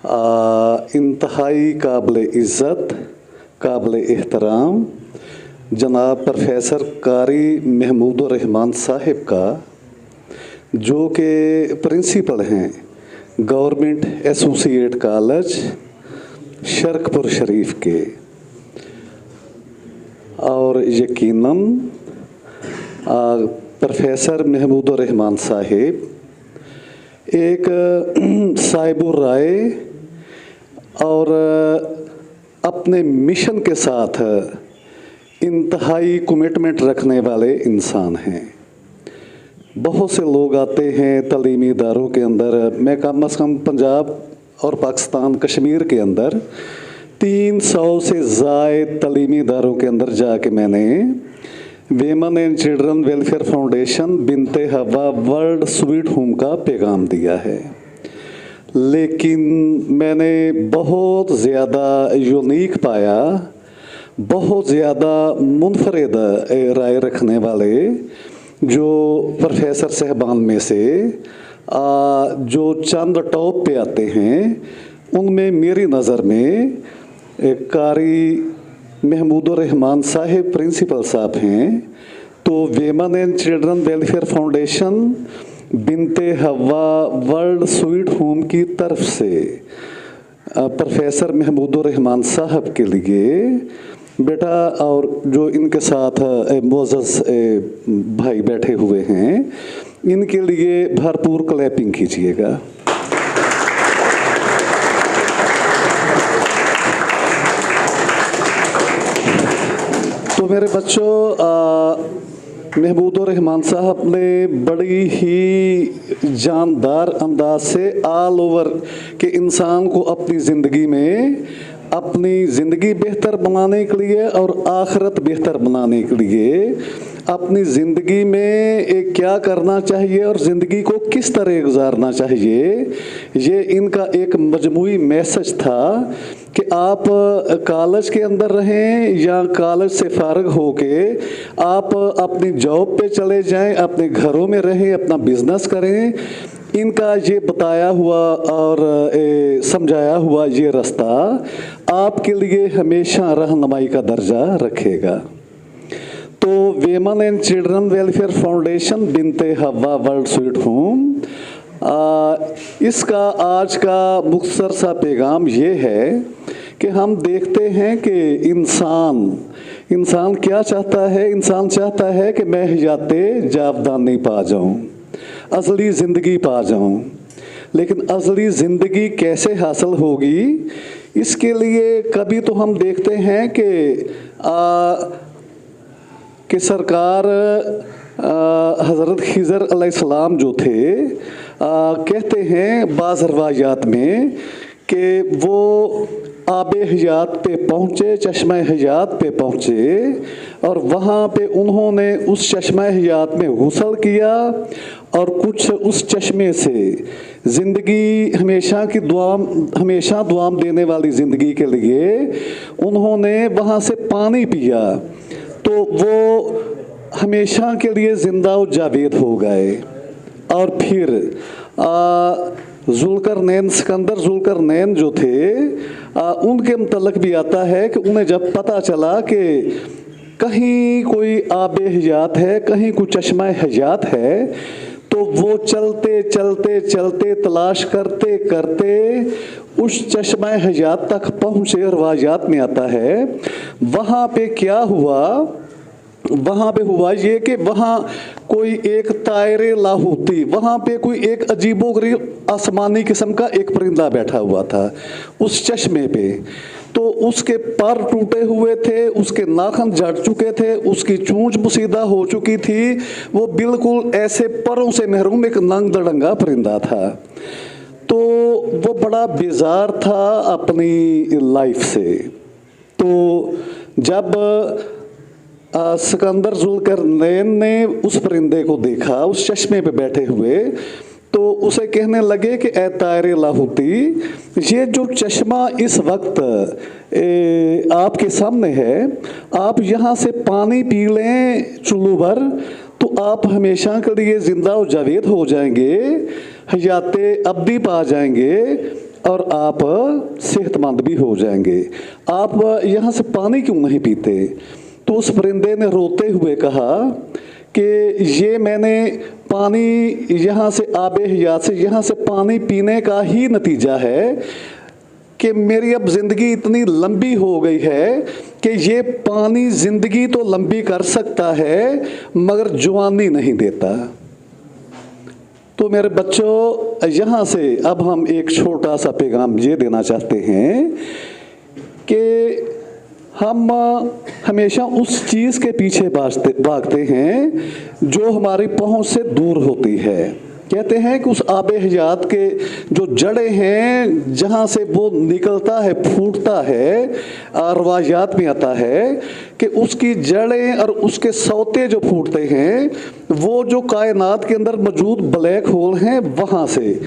इंतहाई काबिल इज़्ज़त, काबिल एहतराम जनाब प्रोफेसर कारी महमूदुर रहमान साहिब का, जो कि प्रिंसिपल हैं गवर्नमेंट एसोसिएट कॉलेज शर्कपुर शरीफ के, और यकीनन प्रोफेसर महमूदुर रहमान साहिब एक साहिबुर राय और अपने मिशन के साथ इंतहाई कमिटमेंट रखने वाले इंसान हैं। बहुत से लोग आते हैं तालीमी इदारों के अंदर, मैं कम अज़ कम पंजाब और पाकिस्तान कश्मीर के अंदर 300 से ज़ायद तालीमी इदारों के अंदर जाके मैंने वेमन एंड चिल्ड्रन वेलफेयर फाउंडेशन बिनते हवा वर्ल्ड स्वीट होम का पैगाम दिया है, लेकिन मैंने बहुत ज़्यादा यूनिक पाया, बहुत ज़्यादा मुनफरद राय रखने वाले जो प्रोफेसर साहबान में से जो चंद टॉप पे आते हैं, उनमें मेरी नज़र में कारी महमूदुर रहमान साहिब प्रिंसिपल साहब हैं। तो वेमन एंड चिल्ड्रन वेलफेयर फाउंडेशन बिनते हवा वर्ल्ड स्वीट होम की तरफ से प्रोफेसर महमूदुर रहमान साहब के लिए बेटा, और जो इनके साथ मोअज़्ज़ज़ भाई बैठे हुए हैं, इनके लिए भरपूर क्लैपिंग कीजिएगा। तो मेरे बच्चों, महमूदुर रहमान साहब ने बड़ी ही जानदार अंदाज से ऑल ओवर के इंसान को अपनी ज़िंदगी में अपनी ज़िंदगी बेहतर बनाने के लिए और आखिरत बेहतर बनाने के लिए अपनी ज़िंदगी में क्या करना चाहिए और ज़िंदगी को किस तरह गुजारना चाहिए, ये इनका एक मजमूई मैसेज था कि आप कॉलेज के अंदर रहें या कॉलेज से फारग होके आप अपनी जॉब पे चले जाएं, अपने घरों में रहें, अपना बिजनेस करें। इनका ये बताया हुआ और समझाया हुआ ये रास्ता आपके लिए हमेशा रहनुमाई का दर्जा रखेगा। तो वेमन एंड चिल्ड्रन वेलफेयर फाउंडेशन बिनते हवा वर्ल्ड स्वीट होम, इसका आज का मुख्तसर सा पैगाम ये है कि हम देखते हैं कि इंसान क्या चाहता है। इंसान चाहता है कि मैं हयाते जावदानी पा जाऊं, असली ज़िंदगी पा जाऊं, लेकिन असली ज़िंदगी कैसे हासिल होगी, इसके लिए कभी तो हम देखते हैं कि सरकार हज़रत खिज़र अलैहिस्सलाम जो थे, कहते हैं बाज़ रवायात में कि वो आबे हयात पे पहुँचे, चश्मा हयात पे पहुँचे, और वहाँ पे उन्होंने उस चश्मा हयात में गुस्ल किया और कुछ उस चश्मे से ज़िंदगी हमेशा दुआम देने वाली ज़िंदगी के लिए उन्होंने वहाँ से पानी पिया, तो वो हमेशा के लिए ज़िंदा व जावेद हो गए। और फिर ज़ुल्करनैन, सिकंदर ज़ुल्करनैन जो थे, उनके मुतल्लिक़ भी आता है कि उन्हें जब पता चला कि कहीं कोई आबे हयात है, कहीं कोई चश्मा हयात है, तो वो चलते चलते चलते तलाश करते करते उस चश्मा हयात तक पहुँचे। रवायात में आता है वहाँ पे क्या हुआ, वहाँ पे हुआ ये कि वहाँ कोई एक तायरे लाहौती, वहाँ पे कोई एक अजीबोगरीब आसमानी किस्म का एक परिंदा बैठा हुआ था उस चश्मे पे। तो उसके पर टूटे हुए थे, उसके नाखून झड़ चुके थे, उसकी चोंच मुसीदा हो चुकी थी, वो बिल्कुल ऐसे परों से महरूम एक नंग दड़ंगा परिंदा था। तो वो बड़ा बेजार था अपनी लाइफ से। तो जब सिकंदर ज़ुल्करनैन ने उस परिंदे को देखा उस चश्मे पे बैठे हुए, तो उसे कहने लगे कि ए तायरे लाहौती, ये जो चश्मा इस वक्त आपके सामने है, आप यहाँ से पानी पी लें चुल्लू भर, तो आप हमेशा के लिए ज़िंदा और जावेद हो जाएंगे, हयाते अब्दी पा जाएंगे, और आप सेहतमंद भी हो जाएंगे। आप यहाँ से पानी क्यों नहीं पीते? तो उस परिंदे ने रोते हुए कहा कि ये मैंने पानी यहाँ से आबे हयात से यहाँ से पानी पीने का ही नतीजा है कि मेरी अब ज़िंदगी इतनी लंबी हो गई है कि ये पानी ज़िंदगी तो लंबी कर सकता है मगर जवानी नहीं देता। तो मेरे बच्चों, यहाँ से अब हम एक छोटा सा पैगाम ये देना चाहते हैं कि हम हमेशा उस चीज़ के पीछे भागते हैं जो हमारी पहुंच से दूर होती है। कहते हैं कि उस आबे हयात के जो जड़ें हैं जहाँ से वो निकलता है, फूटता है, रवायात में आता है कि उसकी जड़ें और उसके सौते जो फूटते हैं वो जो कायनात के अंदर मौजूद ब्लैक होल हैं वहाँ से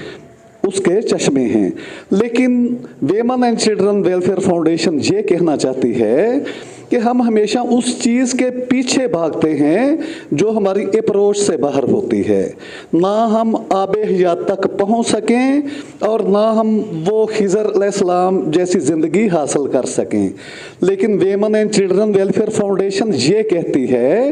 उसके चश्मे हैं। लेकिन वेमन एंड चिल्ड्रन वेलफेयर फाउंडेशन ये कहना चाहती है कि हम हमेशा उस चीज़ के पीछे भागते हैं जो हमारी अप्रोच से बाहर होती है। ना हम आबे हयात तक पहुंच सकें और ना हम वो खिज़र अलैहिस्सलाम जैसी ज़िंदगी हासिल कर सकें। लेकिन वेमन एंड चिल्ड्रन वेलफेयर फाउंडेशन ये कहती है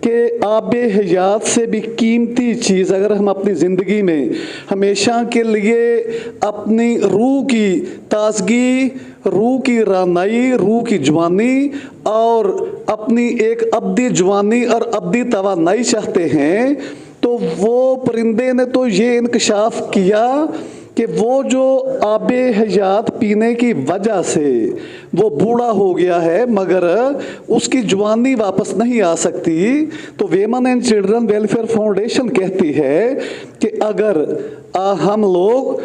कि आबे हयात से भी कीमती चीज़ अगर हम अपनी ज़िंदगी में हमेशा के लिए अपनी रूह की ताजगी, रूह की रानाई, रूह की जवानी और अपनी एक अब्दी जवानी और अब्दी तवानाई चाहते हैं, तो वो परिंदे ने तो ये इंकशाफ किया कि वो जो आबे हयात पीने की वजह से वो बूढ़ा हो गया है मगर उसकी जवानी वापस नहीं आ सकती। तो वेमन एंड चिल्ड्रन वेलफेयर फाउंडेशन कहती है कि अगर हम लोग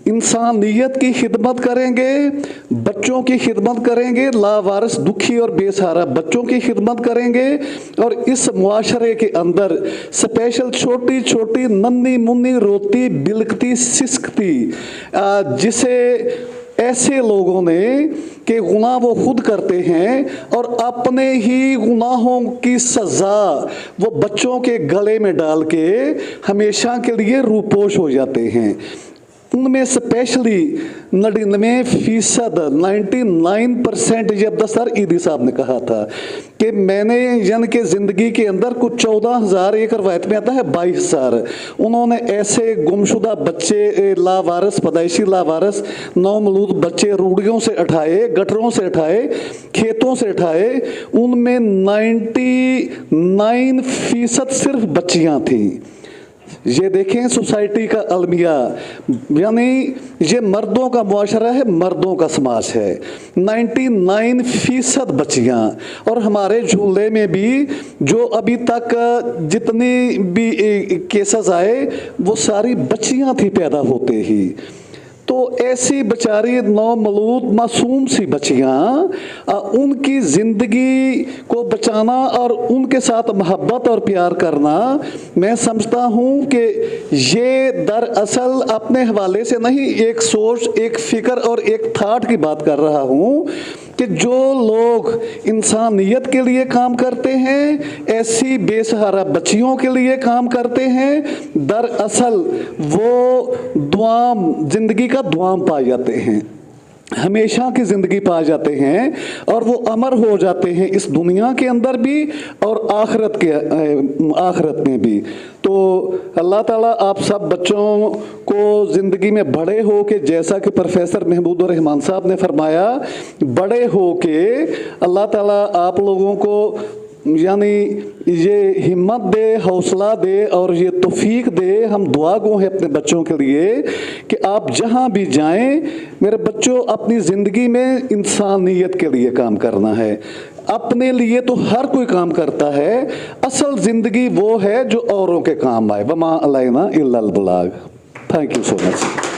इंसानियत की खिदमत करेंगे, बच्चों की खिदमत करेंगे, लावारिस दुखी और बेसहारा बच्चों की खिदमत करेंगे और इस मुआशरे के अंदर स्पेशल छोटी छोटी नन्ही मुन्नी रोती बिलकती सिसकती जिसे ऐसे लोगों ने कि गुनाह वो खुद करते हैं और अपने ही गुनाहों की सज़ा वो बच्चों के गले में डाल के हमेशा के लिए रूपोश हो जाते हैं। उनमें स्पेशली 99%, 99% ये अब्दुल ईदी साहब ने कहा था कि मैंने यानी कि ज़िंदगी के अंदर कुछ 14,000, एक रवायत में आता है 22,000, उन्होंने ऐसे गुमशुदा बच्चे लावारिस, पैदाइशी लावारिस नौमौलूद बच्चे रूढ़ियों से उठाए, गटरों से उठाए, खेतों से उठाए। उनमें 99% सिर्फ बच्चियाँ थीं। ये देखें सोसाइटी का अलमिया, यानी ये मर्दों का मुआशरा है, मर्दों का समाज है। 99% बच्चियाँ और हमारे झूले में भी जो अभी तक जितनी भी केसेस आए वो सारी बच्चियाँ थी पैदा होते ही। तो ऐसी बेचारी नौमौलूद मासूम सी बच्चियाँ, उनकी ज़िंदगी को बचाना और उनके साथ मोहब्बत और प्यार करना, मैं समझता हूँ कि ये दरअसल अपने हवाले से नहीं, एक सोच, एक फ़िक्र और एक थाट की बात कर रहा हूँ कि जो लोग इंसानियत के लिए काम करते हैं, ऐसी बेसहारा बच्चियों के लिए काम करते हैं, दरअसल वो दुआम ज़िंदगी का दुआम पा जाते हैं, हमेशा की ज़िंदगी पा जाते हैं और वो अमर हो जाते हैं इस दुनिया के अंदर भी और आखिरत में भी। तो अल्लाह ताला आप सब बच्चों को ज़िंदगी में बड़े हो के, जैसा कि प्रोफेसर महमूदुर रहमान साहब ने फरमाया, बड़े हो के अल्लाह ताला आप लोगों को यानी ये हिम्मत दे, हौसला दे और ये तौफीक दे। हम दुआ गो हैं अपने बच्चों के लिए कि आप जहाँ भी जाएं, मेरे बच्चों अपनी ज़िंदगी में इंसानियत के लिए काम करना है। अपने लिए तो हर कोई काम करता है, असल ज़िंदगी वो है जो औरों के काम आए। वमा अलैना इल्लल बलाग। Thank you so much.